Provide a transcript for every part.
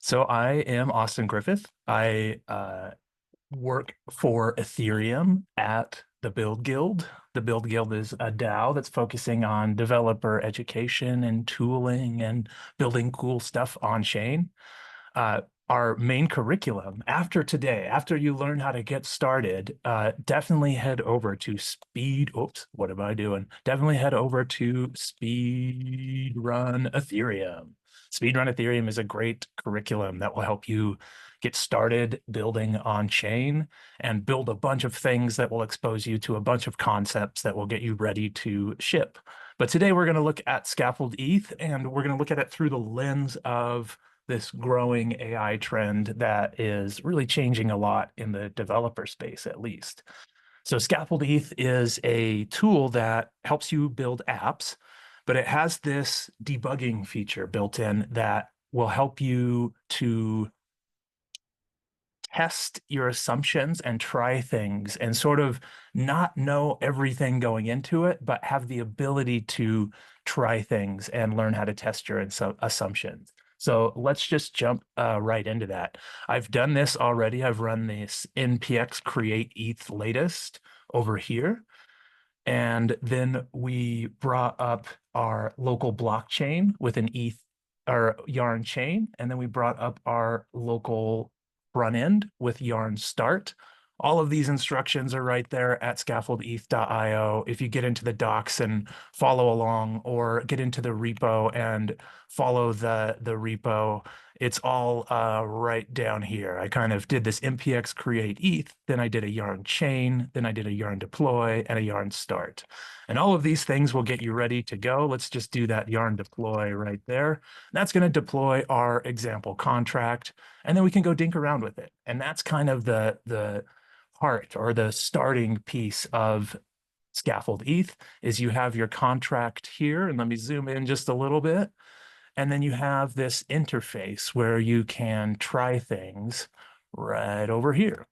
So I am Austin Griffith. I work for Ethereum at the Build Guild. The Build Guild is a DAO that's focusing on developer education and tooling and building cool stuff on chain. Our main curriculum after today, after you learn how to get started, definitely head over to Speed. Oops, what am I doing? Definitely head over to Speedrun Ethereum. Speedrun Ethereum is a great curriculum that will help you get started building on chain and build a bunch of things that will expose you to a bunch of concepts that will get you ready to ship. But today we're going to look at Scaffold-ETH, and we're going to look at it through the lens of this growing AI trend that is really changing a lot in the developer space, at least. So Scaffold-ETH is a tool that helps you build apps, but it has this debugging feature built in that will help you to test your assumptions and try things and sort of not know everything going into it, but have the ability to try things and learn how to test your assumptions. So let's just jump right into that. I've done this already. I've run this npx create ETH latest over here. And then we brought up our local blockchain with an ETH or Yarn chain. And then we brought up our local front end with Yarn start. All of these instructions are right there at scaffold-eth.io. If you get into the docs and follow along, or get into the repo and follow the repo, it's all right down here. I kind of did this npx create ETH, then I did a Yarn chain, then I did a Yarn deploy and a Yarn start. And all of these things will get you ready to go. Let's just do that Yarn deploy right there. That's going to deploy our example contract, and then we can go dink around with it. And that's kind of the heart or the starting piece of Scaffold-ETH is you have your contract here, and let me zoom in just a little bit. And then you have this interface where you can try things right over here.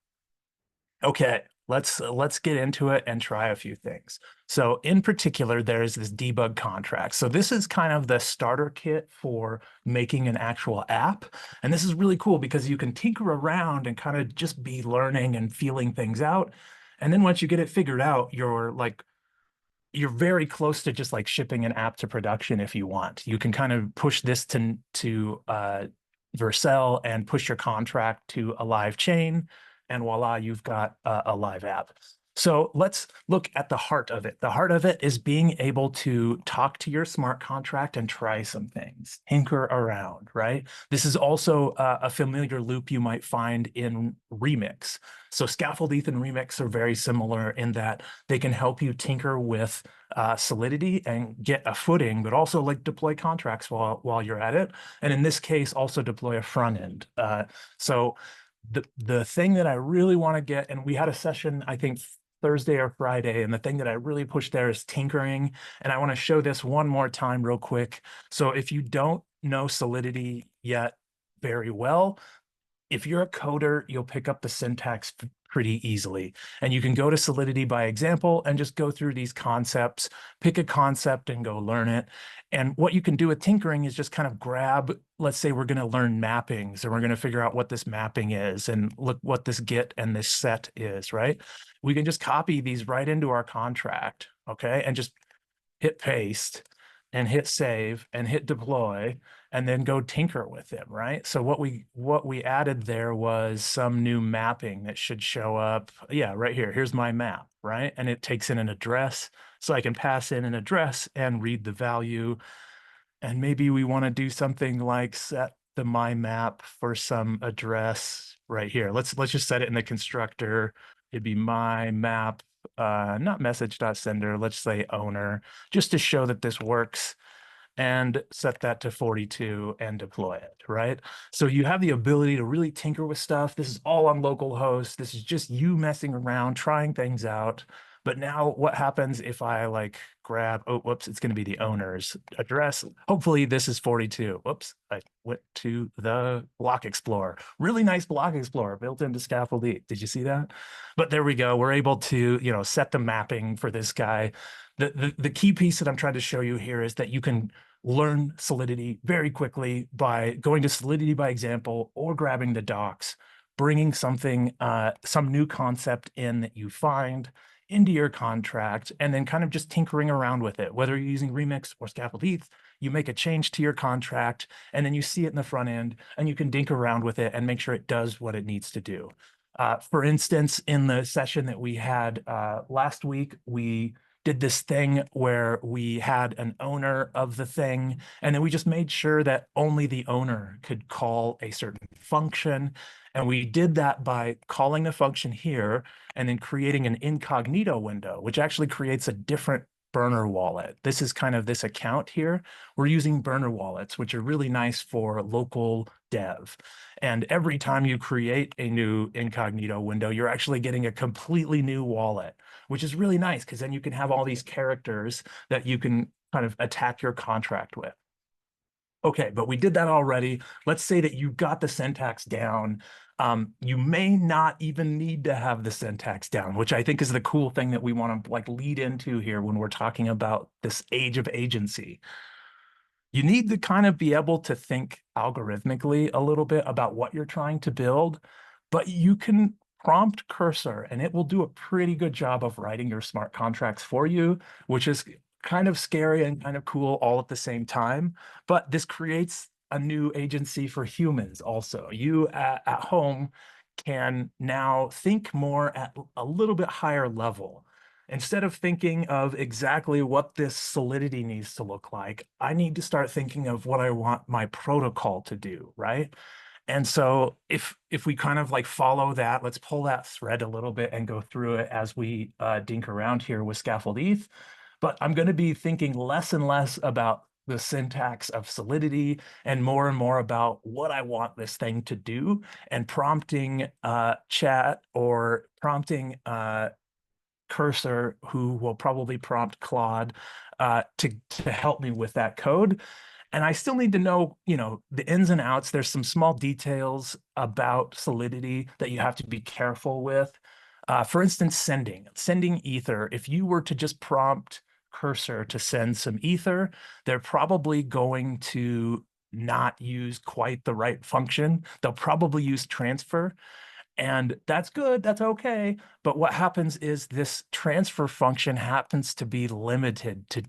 Okay, let's get into it and try a few things. So in particular, there's this debug contract. So this is kind of the starter kit for making an actual app. And this is really cool because you can tinker around and kind of just be learning and feeling things out. And then once you get it figured out, you're very close to just like shipping an app to production if you want. You can kind of push this to Vercel and push your contract to a live chain, and voila, you've got a live app. So let's look at the heart of it. The heart of it is being able to talk to your smart contract and try some things, tinker around, right? This is also a familiar loop you might find in Remix. So Scaffold-ETH and Remix are very similar in that they can help you tinker with Solidity and get a footing, but also like deploy contracts while you're at it. And in this case, also deploy a front end. So the thing that I really want to get, and we had a session, I think Thursday or Friday, and the thing that I really push there is tinkering. And I want to show this one more time real quick. So if you don't know Solidity yet very well, if you're a coder, you'll pick up the syntax pretty easily. And you can go to Solidity by example and just go through these concepts, pick a concept and go learn it. And what you can do with tinkering is just kind of grab, let's say we're going to learn mappings, and we're going to figure out what this mapping is and look what this get and this set is, right? We can just copy these right into our contract, okay? And just hit paste and hit save and hit deploy and then go tinker with it, right? So what we added there was some new mapping that should show up. Yeah, right here. Here's my map, right? And it takes in an address. So I can pass in an address and read the value. And maybe we want to do something like set the my map for some address right here. Let's just set it in the constructor. It'd be my map, not message.sender, let's say owner, just to show that this works, and set that to 42 and deploy it, right? So you have the ability to really tinker with stuff. This is all on localhost. This is just you messing around, trying things out. But now what happens if I like grab, oh, whoops, it's going to be the owner's address. Hopefully this is 42. Whoops, I went to the block explorer. Really nice block explorer built into Scaffold-ETH. Did you see that? But there we go. We're able to, set the mapping for this guy. The key piece that I'm trying to show you here is that you can learn Solidity very quickly by going to Solidity by example or grabbing the docs, bringing something, some new concept in that you find into your contract, and then kind of just tinkering around with it. Whether you're using Remix or Scaffold-ETH, you make a change to your contract, and then you see it in the front end, and you can dink around with it and make sure it does what it needs to do. For instance, in the session that we had last week, we did this thing where we had an owner of the thing, and then we just made sure that only the owner could call a certain function. And we did that by calling the function here and then creating an incognito window, which actually creates a different burner wallet. This is kind of this account here. We're using burner wallets, which are really nice for local dev. And every time you create a new incognito window, you're actually getting a completely new wallet, which is really nice because then you can have all these characters that you can kind of attack your contract with. Okay, but we did that already. Let's say that you got the syntax down. You may not even need to have the syntax down, which I think is the cool thing that we want to like lead into here when we're talking about this age of agency. You need to kind of be able to think algorithmically a little bit about what you're trying to build, but you can prompt cursor and it will do a pretty good job of writing your smart contracts for you, which is kind of scary and kind of cool all at the same time. But this creates a new agency for humans also. You at home can now think more at a little bit higher level. Instead of thinking of exactly what this Solidity needs to look like, I need to start thinking of what I want my protocol to do, right? And so if we kind of like follow that, let's pull that thread a little bit and go through it as we dink around here with Scaffold-ETH. But I'm going to be thinking less and less about the syntax of Solidity and more about what I want this thing to do, and prompting chat or prompting cursor, who will probably prompt Claude to help me with that code. And I still need to know, the ins and outs. There's some small details about Solidity that you have to be careful with. For instance, sending ether. If you were to just prompt cursor to send some ether, they're probably going to not use quite the right function. They'll probably use transfer. And that's good, that's okay. But what happens is this transfer function happens to be limited to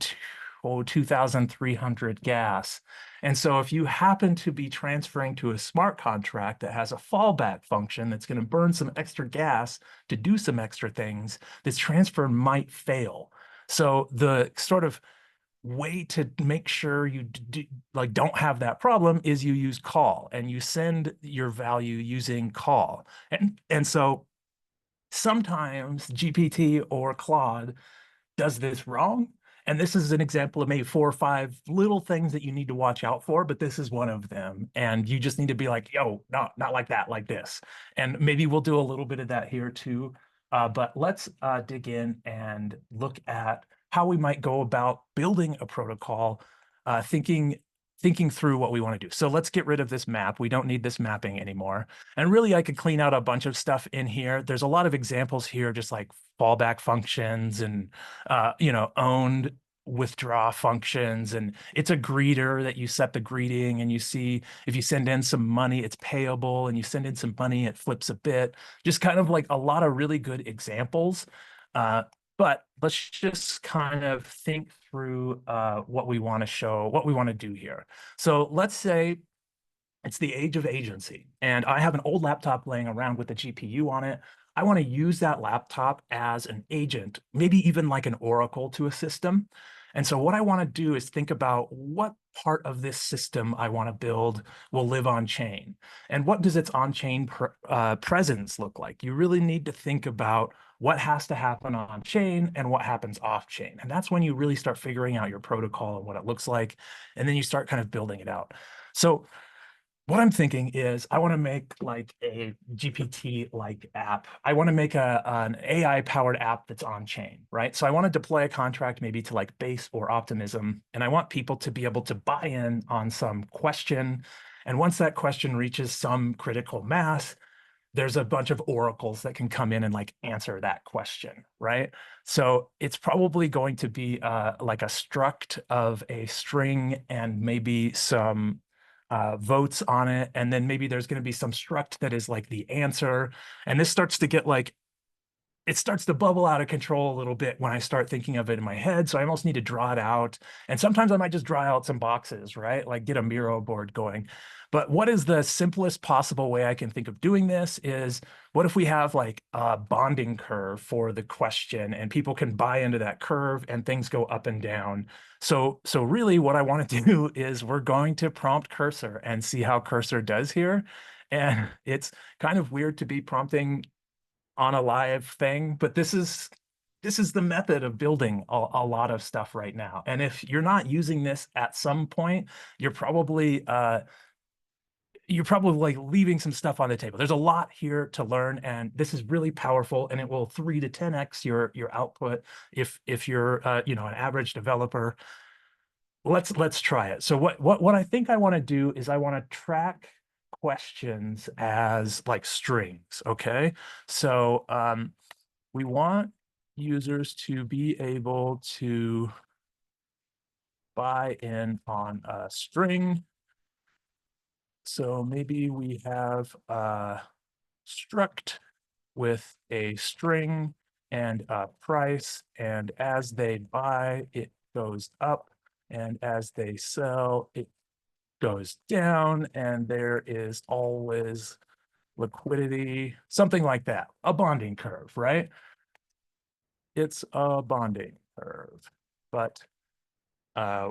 2,300 gas. And so if you happen to be transferring to a smart contract that has a fallback function that's going to burn some extra gas to do some extra things, this transfer might fail. So the sort of way to make sure you don't have that problem is you use call, and you send your value using call. And so sometimes GPT or Claude does this wrong. And this is an example of maybe 4 or 5 little things that you need to watch out for, but this is one of them. And you just need to be like, yo, no, not like that, like this. And maybe we'll do a little bit of that here too. But let's dig in and look at how we might go about building a protocol, thinking through what we want to do. So let's get rid of this map. We don't need this mapping anymore. And really, I could clean out a bunch of stuff in here. There's a lot of examples here, just like fallback functions and, owned withdraw functions. And it's a greeter that you set the greeting, and you see if you send in some money, it's payable, and you send in some money, it flips a bit. Just kind of like a lot of really good examples. But let's just kind of think through what we want to show, what we want to do here. So let's say it's the age of agency, and I have an old laptop laying around with a GPU on it. I want to use that laptop as an agent, maybe even like an oracle to a system. And so what I want to do is think about what part of this system I want to build will live on chain, and what does its on-chain presence look like. You really need to think about what has to happen on chain and what happens off chain. And that's when you really start figuring out your protocol and what it looks like. And then you start kind of building it out. So what I'm thinking is I want to make like a GPT-like app. I want to make an AI-powered app that's on chain, right? So I want to deploy a contract maybe to like Base or Optimism, and I want people to be able to buy in on some question. And once that question reaches some critical mass, there's a bunch of oracles that can come in and like answer that question, right? So it's probably going to be like a struct of a string and maybe some votes on it. And then maybe there's going to be some struct that is like the answer. And this starts to get like, it starts to bubble out of control a little bit when I start thinking of it in my head. So I almost need to draw it out. And sometimes I might just draw out some boxes, right? Like get a Miro board going. But what is the simplest possible way I can think of doing this is what if we have like a bonding curve for the question and people can buy into that curve and things go up and down. So really what I want to do is we're going to prompt cursor and see how cursor does here. And it's kind of weird to be prompting on a live thing, but this is the method of building a lot of stuff right now. And if you're not using this at some point, you're probably like leaving some stuff on the table. There's a lot here to learn, and this is really powerful, and it will 3 to 10x your output if you're an average developer. Let's try it. So what I think I want to do is I want to track questions as like strings. Okay, so we want users to be able to buy in on a string. So maybe we have a struct with a string and a price, and as they buy, it goes up, and as they sell, it goes down, and there is always liquidity, something like that, a bonding curve, right? It's a bonding curve, but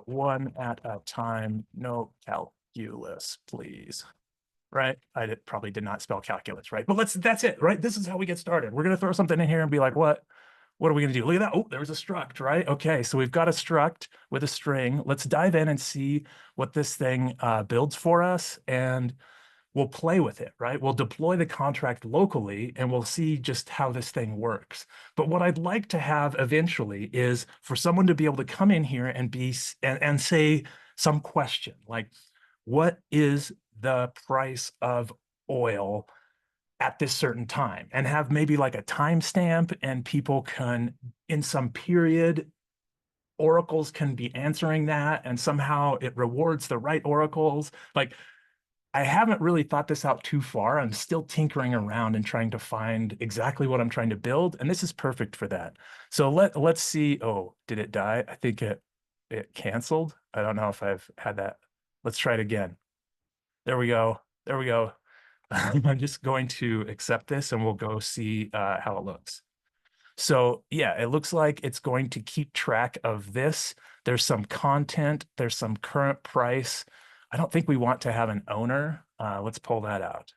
one at a time, no calculus, please. Right? Probably did not spell calculus, right? But that's it, right? This is how we get started. We're going to throw something in here and be like, what are we going to do? Look at that. Oh, there's a struct, right? Okay, so we've got a struct with a string. Let's dive in and see what this thing builds for us. And we'll play with it, right? We'll deploy the contract locally and we'll see just how this thing works. But what I'd like to have eventually is for someone to be able to come in here and and say some question like, what is the price of oil at this certain time? And have maybe like a timestamp, and people can, in some period, oracles can be answering that, and somehow it rewards the right oracles. Like, I haven't really thought this out too far. I'm still tinkering around and trying to find exactly what I'm trying to build, and this is perfect for that. So let's see. Oh, did it die? I think it canceled. I don't know if I've had that. Let's try it again. There we go. There we go. I'm just going to accept this and we'll go see how it looks. So yeah, it looks like it's going to keep track of this. There's some content, there's some current price. I don't think we want to have an owner. Let's pull that out.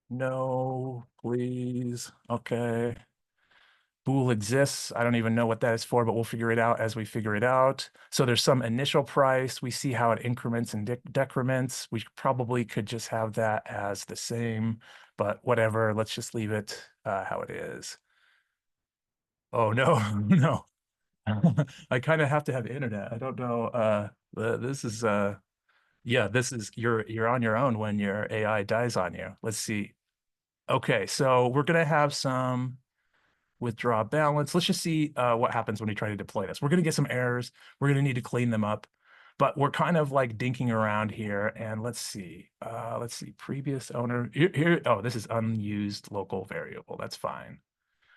No, please. Okay. Bool exists. I don't even know what that is for, but we'll figure it out as we figure it out. So there's some initial price. We see how it increments and decrements. We probably could just have that as the same, but whatever. Let's just leave it how it is. Oh, no, no. I kind of have to have internet. I don't know. This is yeah, this is you're on your own when your AI dies on you. Let's see. Okay, so we're gonna have some withdraw balance. Let's just see what happens when we try to deploy this. We're gonna get some errors. We're gonna need to clean them up, but we're kind of like dinking around here. And let's see. Previous owner here. Oh, this is unused local variable. That's fine.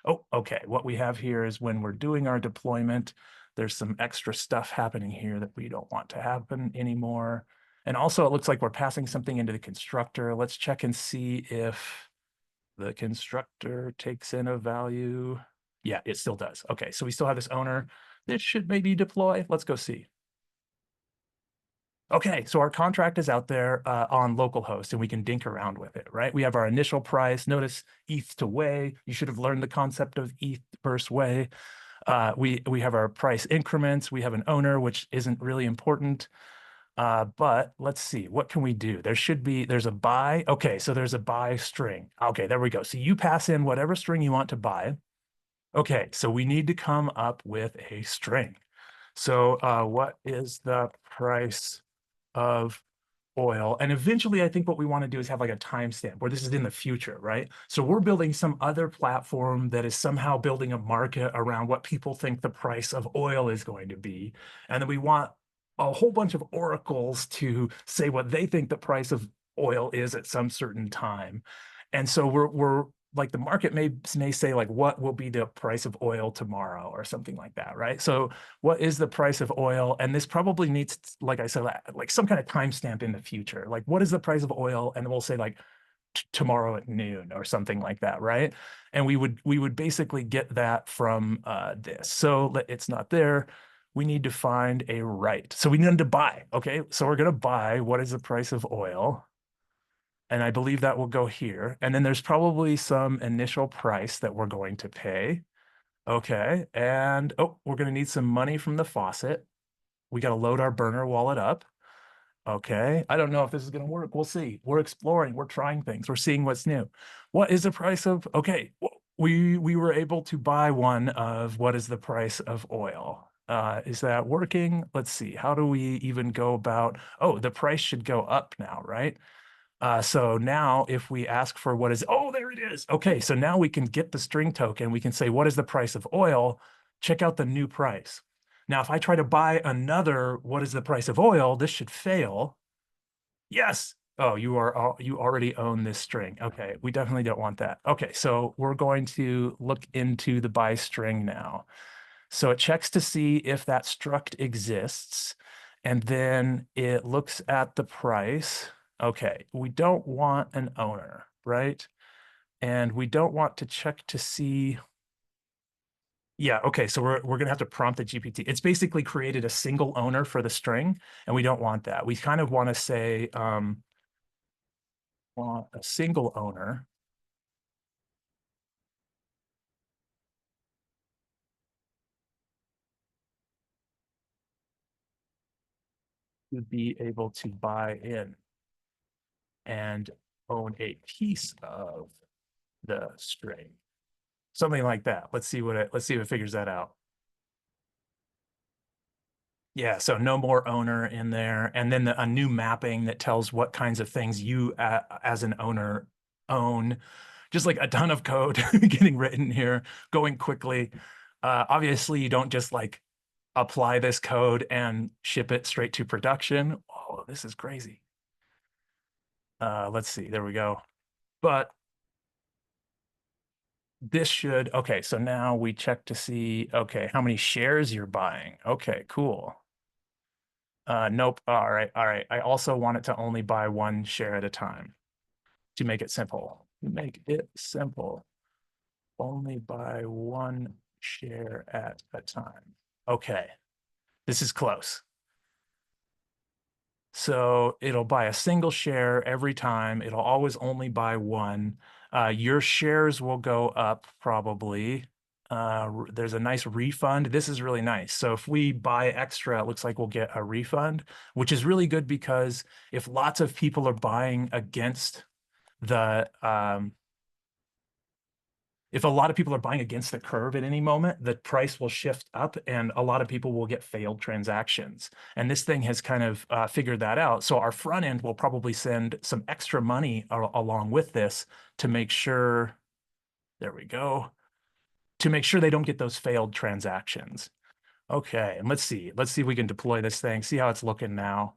Oh, okay. What we have here is when we're doing our deployment, there's some extra stuff happening here that we don't want to happen anymore. And also it looks like we're passing something into the constructor. Let's check and see if the constructor takes in a value. Yeah, it still does. Okay, so we still have this owner. This should maybe deploy. Let's go see. Okay, so our contract is out there on localhost and we can dink around with it, right? We have our initial price. Notice ETH to Wei. You should have learned the concept of ETH versus Wei. We have our price increments. We have an owner, which isn't really important. But let's see, what can we do? There's a buy. Okay, so there's a buy string. Okay, there we go. So you pass in whatever string you want to buy. Okay, so we need to come up with a string. So what is the price of oil? And eventually, I think what we want to do is have like a timestamp where this is in the future, right? So we're building some other platform that is somehow building a market around what people think the price of oil is going to be. And then we want a whole bunch of oracles to say what they think the price of oil is at some certain time. And so we're like the market may say like what will be the price of oil tomorrow or something like that, right? So what is the price of oil? And this probably needs, like I said, like some kind of timestamp in the future. Like what is the price of oil? And we'll say like tomorrow at noon or something like that, right? And we would basically get that from this. So it's not there. We need to find a right. So we need to buy. Okay, so we're gonna buy. What is the price of oil? And I believe that will go here. And then there's probably some initial price that we're going to pay. Okay. And oh, we're going to need some money from the faucet. We got to load our burner wallet up. Okay. I don't know if this is going to work. We'll see. We're exploring. We're trying things. We're seeing what's new. What is the price of? Okay. We were able to buy one of what is the price of oil? Is that working? Let's see. How do we even go about? Oh, the price should go up now, right? So now if we ask for what is, oh, there it is. Okay, so now we can get the string token. We can say, what is the price of oil? Check out the new price. Now, if I try to buy another, what is the price of oil? This should fail. Yes. Oh, you already own this string. Okay, we definitely don't want that. Okay, so we're going to look into the buy string now. So it checks to see if that struct exists, and then it looks at the price. Okay, we don't want an owner, right? And we don't want to check to see. Yeah, okay, so we're gonna have to prompt the GPT. It's basically created a single owner for the string, and we don't want that. We kind of want to say want a single owner to be able to buy in and own a piece of the string. Something like that. Let's see if it figures that out. Yeah, so no more owner in there, and then a new mapping that tells what kinds of things you as an owner own. Just like a ton of code getting written here, going quickly. Obviously, you don't just like apply this code and ship it straight to production. Oh, this is crazy. Let's see. There we go. But this should, okay, so now we check to see, okay, how many shares you're buying. Okay, cool. Nope. All right. All right. I also want it to only buy one share at a time to make it simple. Make it simple. Only buy one share at a time. Okay. This is close. So it'll buy a single share every time. It'll always only buy one. Your shares will go up probably. There's a nice refund. This is really nice. So if we buy extra, it looks like we'll get a refund, which is really good because if lots of people are buying against the if a lot of people are buying against the curve at any moment, the price will shift up and a lot of people will get failed transactions. And this thing has kind of figured that out. So our front end will probably send some extra money along with this to make sure, there we go, to make sure they don't get those failed transactions. Okay, and let's see. Let's see if we can deploy this thing, see how it's looking now.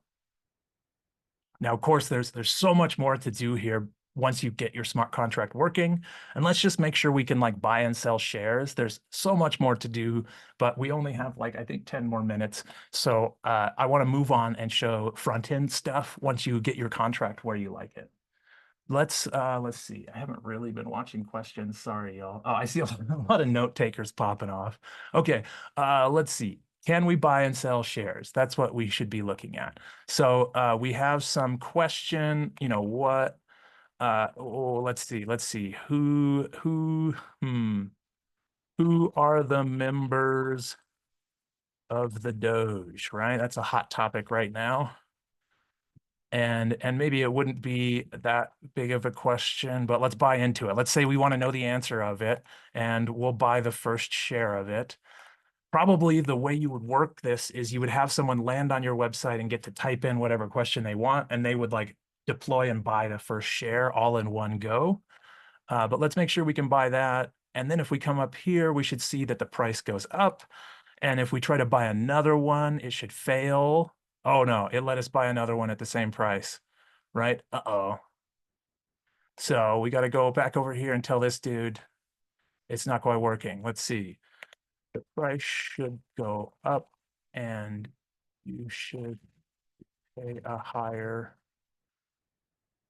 Now, of course, there's so much more to do here once you get your smart contract working. And let's just make sure we can like buy and sell shares. There's so much more to do, but we only have like, I think 10 more minutes. So I want to move on and show front end stuff once you get your contract where you like it. Let's see. I haven't really been watching questions. Sorry, y'all. Oh, I see a lot of note takers popping off. Okay, let's see. Can we buy and sell shares? That's what we should be looking at. So we have some question, what oh, let's see. Who are the members of the Doge, right? That's a hot topic right now. And maybe it wouldn't be that big of a question, but let's buy into it. Let's say we want to know the answer of it, and we'll buy the first share of it. Probably the way you would work this is you would have someone land on your website and get to type in whatever question they want, and they would like deploy and buy the first share all in one go. But let's make sure we can buy that. And then if we come up here, we should see that the price goes up. And if we try to buy another one, it should fail. Oh no, it let us buy another one at the same price, right? Uh-oh. So we got to go back over here and tell this dude it's not quite working. Let's see. The price should go up and you should pay a higher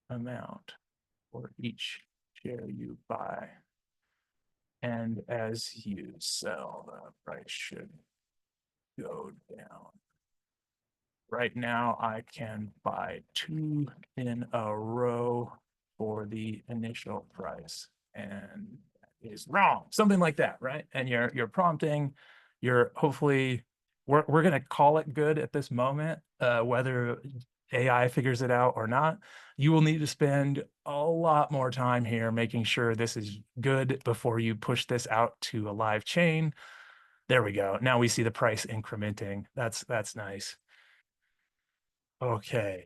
amount for each share you buy. And as you sell, the price should go down. Right now, I can buy 2 in a row for the initial price, and that is wrong. Something like that, right? And you're prompting, you're hopefully we're gonna call it good at this moment, whether AI figures it out or not. You will need to spend a lot more time here making sure this is good before you push this out to a live chain. There we go. Now we see the price incrementing. That's nice. Okay,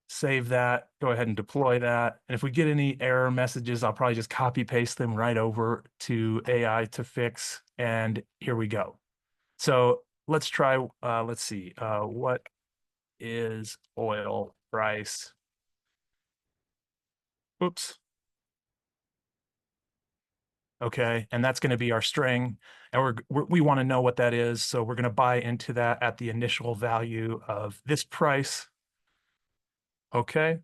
save that, go ahead and deploy that. And if we get any error messages, I'll probably just copy paste them right over to AI to fix. And here we go. So let's try, let's see, what is oil price? Oops. Okay, and that's going to be our string. And we want to know what that is. So we're going to buy into that at the initial value of this price. Okay.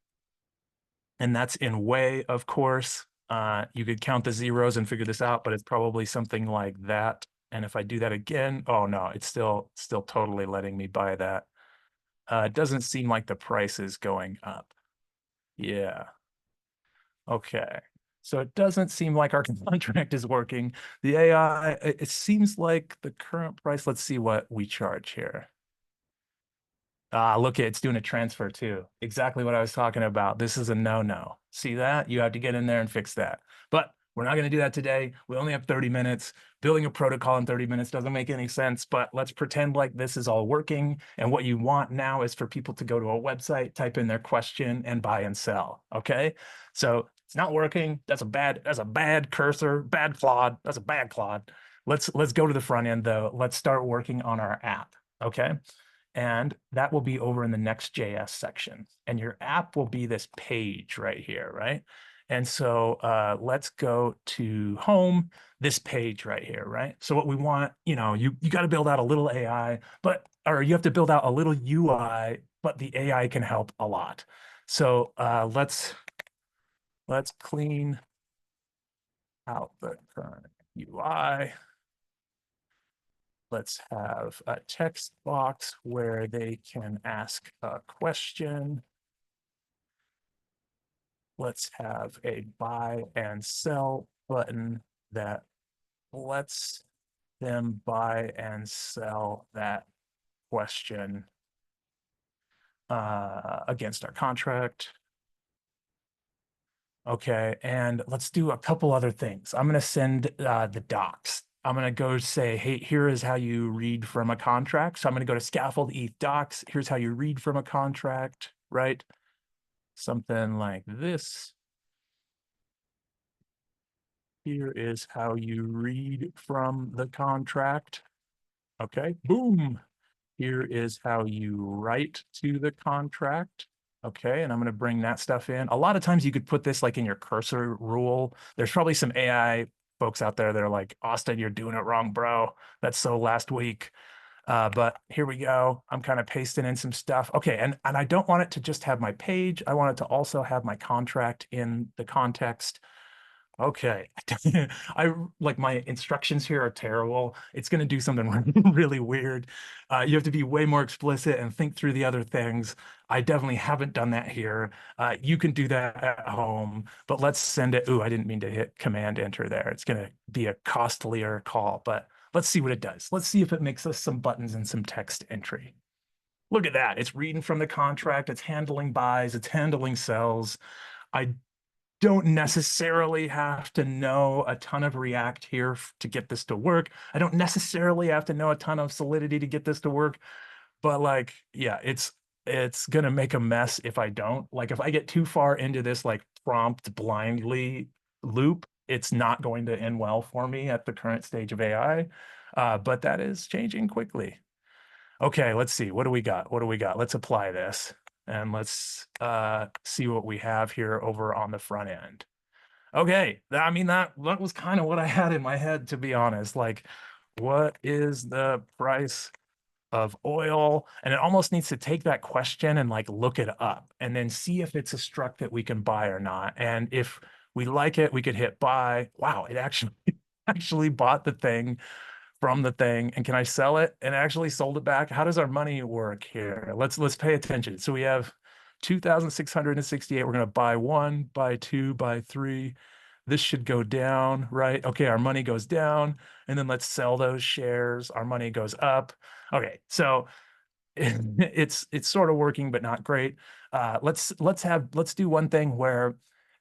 And that's in way, of course. You could count the zeros and figure this out, but it's probably something like that. And if I do that again, oh no, it's still totally letting me buy that. It doesn't seem like the price is going up. Yeah. Okay. So it doesn't seem like our contract is working. The AI, it seems like the current price, let's see what we charge here. Look, it's doing a transfer too. Exactly what I was talking about. This is a no-no. See that? You have to get in there and fix that. But we're not going to do that today. We only have 30 minutes. Building a protocol in 30 minutes doesn't make any sense, but let's pretend like this is all working. And what you want now is for people to go to a website, type in their question, and buy and sell. Okay? So it's not working. That's a bad cursor, bad Claude. That's a bad Claude. Let's go to the front end though. Let's start working on our app. Okay? And that will be over in the Next.js section. And your app will be this page right here, right? And so let's go to home, this page right here, right? So what we want, you got to build out a little AI, or you have to build out a little UI, but the AI can help a lot. So let's clean out the current UI. Let's have a text box where they can ask a question. Let's have a buy and sell button that lets them buy and sell that question against our contract. Okay, and let's do a couple other things. I'm going to send the docs. I'm going to go say, hey, here is how you read from a contract. So I'm going to go to Scaffold-ETH docs. Here's how you read from a contract, right? Something like this. Here is how you read from the contract. Okay, boom. Here is how you write to the contract. Okay, and I'm going to bring that stuff in. A lot of times you could put this like in your cursor rule. There's probably some AI folks out there that are like, Austin, you're doing it wrong, bro. That's so last week. But here we go. I'm kind of pasting in some stuff. Okay, and I don't want it to just have my page. I want it to also have my contract in the context. Okay. Like my instructions here are terrible. It's going to do something really weird. You have to be way more explicit and think through the other things. I definitely haven't done that here. You can do that at home, but let's send it. Ooh, I didn't mean to hit Command Enter there. It's going to be a costlier call, but let's see what it does. Let's see if it makes us some buttons and some text entry. Look at that. It's reading from the contract. It's handling buys. It's handling sells. I don't necessarily have to know a ton of React here to get this to work. I don't necessarily have to know a ton of Solidity to get this to work. But like, yeah, it's gonna make a mess if I don't. Like if I get too far into this like prompt blindly loop, it's not going to end well for me at the current stage of AI. But that is changing quickly. Okay, let's see. What do we got? What do we got? Let's apply this and let's see what we have here over on the front end. Okay, I mean that was kind of what I had in my head, to be honest. Like, what is the price of oil? And it almost needs to take that question and like look it up and then see if it's a struct that we can buy or not. And if we like it, we could hit buy. Wow, it actually actually bought the thing from the thing. And can I sell it? And actually sold it back. How does our money work here? Let's pay attention. So we have 2,668. We're going to buy one, buy two, buy three. This should go down, right? Okay, our money goes down, and then let's sell those shares. Our money goes up. Okay, so it's sort of working, but not great. Let's do one thing where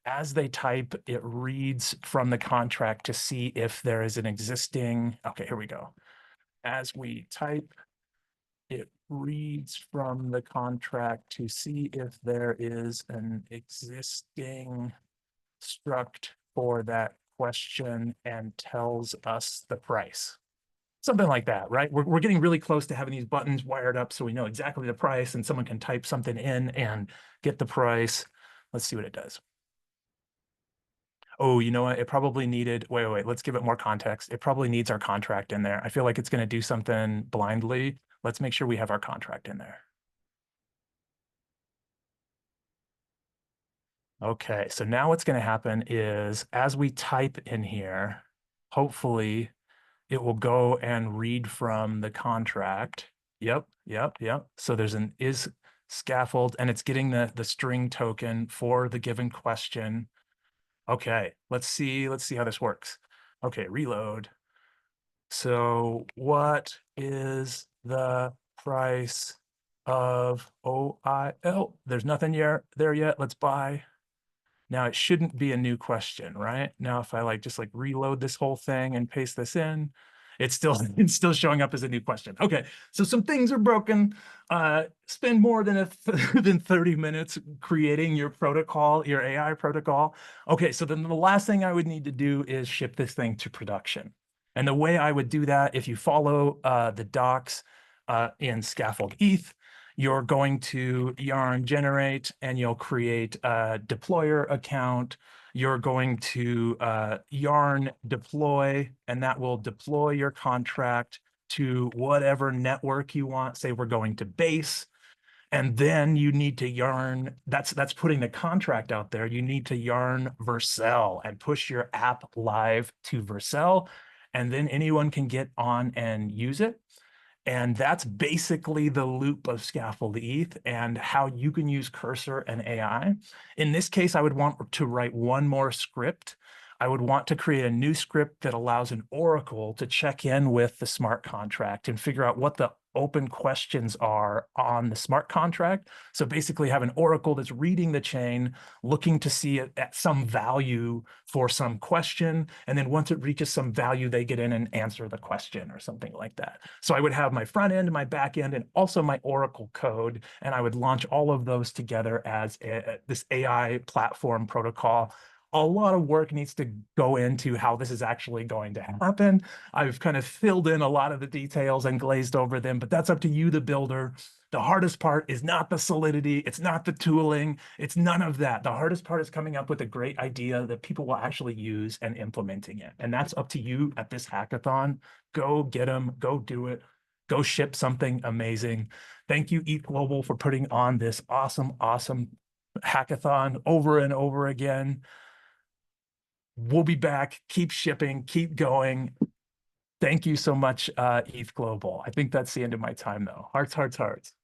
as they type, it reads from the contract to see if there is an existing. Okay, here we go. As we type, it reads from the contract to see if there is an existing struct for that question and tells us the price. Something like that, right? We're getting really close to having these buttons wired up so we know exactly the price and someone can type something in and get the price. Let's see what it does. Oh, you know what? It probably needed, wait, let's give it more context. It probably needs our contract in there. I feel like it's going to do something blindly. Let's make sure we have our contract in there. Okay, so now what's going to happen is as we type in here, hopefully it will go and read from the contract. Yep. So there's an is scaffold and it's getting the string token for the given question. Okay, let's see how this works. Okay, reload. So what is the price of OIL? There's nothing there yet. Let's buy. Now it shouldn't be a new question, right? Now if I like just like reload this whole thing and paste this in, it's still showing up as a new question. Okay, so some things are broken. Spend more than than 30 minutes creating your protocol, your AI protocol. Okay, so then the last thing I would need to do is ship this thing to production. And the way I would do that, if you follow the docs in Scaffold-ETH, you're going to yarn generate and you'll create a deployer account. You're going to yarn deploy, and that will deploy your contract to whatever network you want. Say we're going to base. And then you need to yarn, that's putting the contract out there. You need to yarn Vercel and push your app live to Vercel. And then anyone can get on and use it. And that's basically the loop of Scaffold-ETH and how you can use Cursor and AI. In this case, I would want to write one more script. I would want to create a new script that allows an oracle to check in with the smart contract and figure out what the open questions are on the smart contract. So basically have an oracle that's reading the chain, looking to see it at some value for some question. And then once it reaches some value, they get in and answer the question or something like that. So I would have my front end, my back end, and also my oracle code. And I would launch all of those together as this AI platform protocol. A lot of work needs to go into how this is actually going to happen. I've kind of filled in a lot of the details and glazed over them, but that's up to you, the builder. The hardest part is not the Solidity. It's not the tooling. It's none of that. The hardest part is coming up with a great idea that people will actually use and implementing it. And that's up to you at this hackathon. Go get them, go do it, go ship something amazing. Thank you, ETH Global, for putting on this awesome hackathon over and over again. We'll be back. Keep shipping, keep going. Thank you so much, ETH Global. I think that's the end of my time, though. Hearts, hearts, hearts.